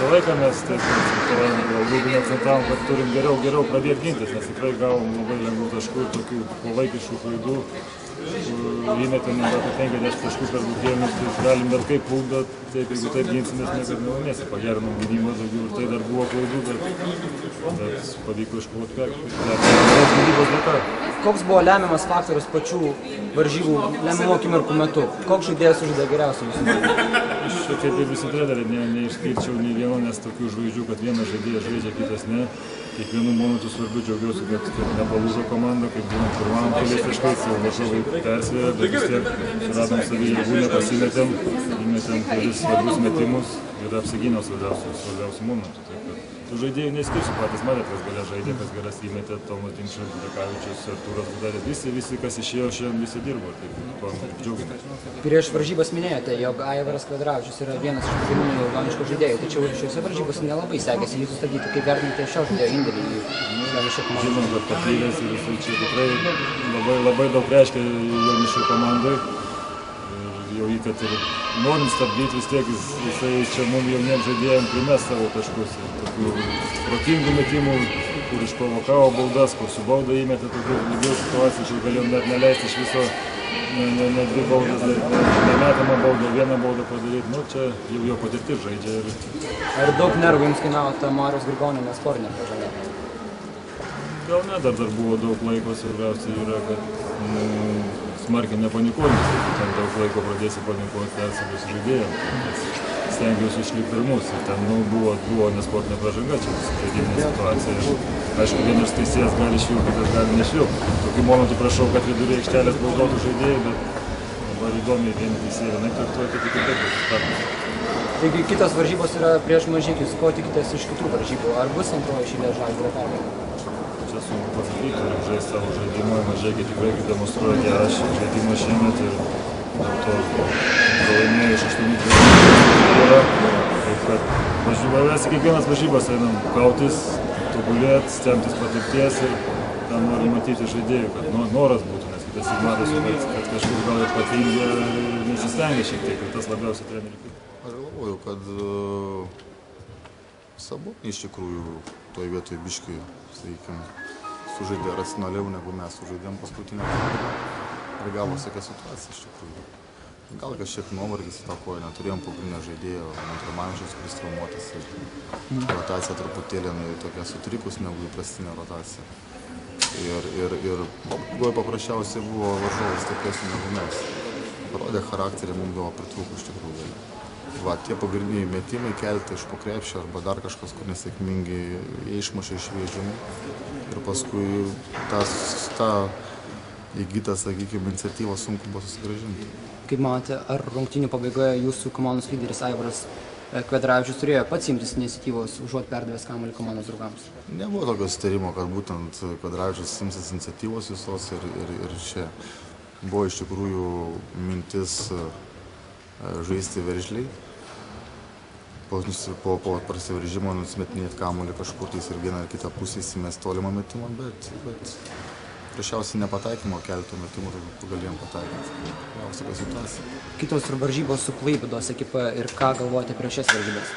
visą laiką mes taip Rūbinį akcentavom, kad turim geriau pradėti gintis, nes tikrai gavom labai lengvų taškų ir tokių povaikiškų klaidų. Įmetėm apie 50 taškų per rungtynes, tai galim bet kaip pult, bet taip, jeigu taip ginsimės, niekad nelaimėsim. Pagerinom gynybą daugiau ir tai dar buvo klaidų, bet pavyko iškovoti pergalę. Koks buvo lemiamas faktorius pačių varžybų lemiamų akimirkų metu? Koks žaidėjas sužaidė geriausiai? Aš kaip ir visi treneriai neišskirčiau nei vieno, nes tokių žvaigždžių, kad vienas žaidėjas žaidžia, kitas ne. Kiekvienu momentu svarbiu džiaugiausi, kad nepalūžo komanda, kaip būnant pirmam keliais taškais, jau varžovai persvėrė, bet vis tiek radom savį jėgų, nepasimetėm, įmetėm kelis svarbius metimus ir apsigynėm svarbiausių momentų. Tų žaidėjų neskirsiu, patys matėt, kas galia žaidė, kas geras įmetė, Tomas Timšas, Dekavičius, Artūras Budaris, visi, kas išėjo šiandien, visi dirbo, tai tuo džiaugiamės. Prieš varžybas minėjote, jog Aivaras Kvadravičius yra vienas iš pagrindinių Joniškio žaidėjų, tačiau šiuose varžybose nelabai sekėsi jį sustabdyti. Kaip vertinate šio žaidėjo indėlį į Joniškio komandą? Žinom, kad patyręs ir jisai čia tikrai labai daug reiškia Joniškio komandai. Jau jį, kad ir norint stabdyti, vis tiek jisai čia mums jauniems žaidėjams primės savo taškus. Tokių protingų metimų, kur išprovokavo baudas, kur su bauda įmetė tokių lygių situacijų, čia galėjom net neleisti iš viso ne dvi baudas, nemetamą baudą, vieną baudą padaryti. Nu, čia jau jo patirtis žaidžia. Ar daug nervų jums kainavo ta Mariaus Grigoninės sportinė pražanga? Gal ne, dar buvo daug laiko, svarbiausia yra, kad smarkiai nepanikuoti, jeigu ten daug laiko pradėsi panikuoti persigus žaidėjams. Stengiausi išlikti pirmus ir ten buvo nesportinė pražanga, čia žaidiminė situacija. Aišku, vienas teisėjas gali švilpti, kitas gali nešvilpti. Tokiu momentu prašau, kad viduryje aikštelės baudotų žaidėjai, bet dabar įdomiai vieni teisėjai vienaip traktuoja, tai kitaip sustabdys. Taigi kitos varžybos yra prieš Mažeikius. Ko tikitės iš kitų varžybų? Ar bus antroji iš eilės Žalgirio pergalė? Čia sunku pasakyti, turim žaisti savo žaidimą, Mažeikiai tikrai demonstruoja gerą žaidimą šiemet ir dėl to pralaimėjo iš 8 yra. Taip kad važiuojasi kiekvienas varžybas einam kautis, tobulėti, stengtis patirties ir ten norim matyti žaidėjų, kad noras būtų, nes kitas matosi, kad kažkur gal ir patingia ir nesistengia šiek tiek, ir tas labiausiai trenerių. Aš galvoju, kad Sabonį iš tikrųjų toj vietoj biškai, sakykime, sužaidė racionaliau negu mes sužaidėm paskutinę kartą. Ir gavosi tokia situacija iš tikrųjų. Gal kažkiek nuovargis įtakojo, neturėjom pagrindinio žaidėjo, Mantromavičiaus, kuris traumuotas ir rotacija truputėlį tokia sutrikus negu įprastinė rotacija. Ir paprasčiausiai buvo varžovas stipresnis negu mes. Parodė charakterį, mums buvo pritrūko iš tikrųjų. Va, tie pagrindiniai metimai kelti iš po krepšio arba dar kažkas, kur nesėkmingai jie išmušė iš vėžimų. Ir paskui tą įgytą, sakykime, iniciatyvą sunku buvo susigrąžinti. Kaip manote, ar rungtynių pabaigoje jūsų komandos lyderis Aivaras Kvadravičius turėjo pats imtis iniciatyvos, užuot perdavęs kamuolį komandos draugams? Nebuvo tokio sutarimo, kad būtent Kvadravičius imsis iniciatyvos visos ir čia buvo iš tikrųjų mintis žaisti veržliai. Po prasiveržimo nusimetinėti kamuolį kažkur tais ir vieną ar kitą pusę įsimest tolimą metimą, bet prašiausiai nepataikymo keletų metimų, kur galėjom pataikyti. Gavosi tokia situacija. Kitos varžybos su Klaipėdos ekipa ir ką galvojate prieš šias varžybas?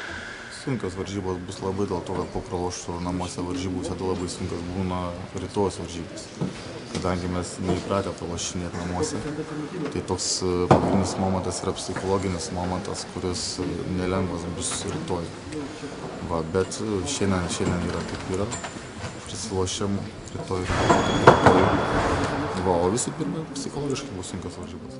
Sunkios varžybos bus labai dėl to, kad po praloštų namuose varžybų visada labai sunkios būna rytojos varžybos. Kadangi mes neįpratę pralošinėti namuose, tai toks pagrindinis momentas yra psichologinis momentas, kuris nelengvas bus rytoj. Va, bet šiandien yra kaip yra, prisilošiam rytoj. Va, o visų pirma, psichologiškai bus sunkios varžybos.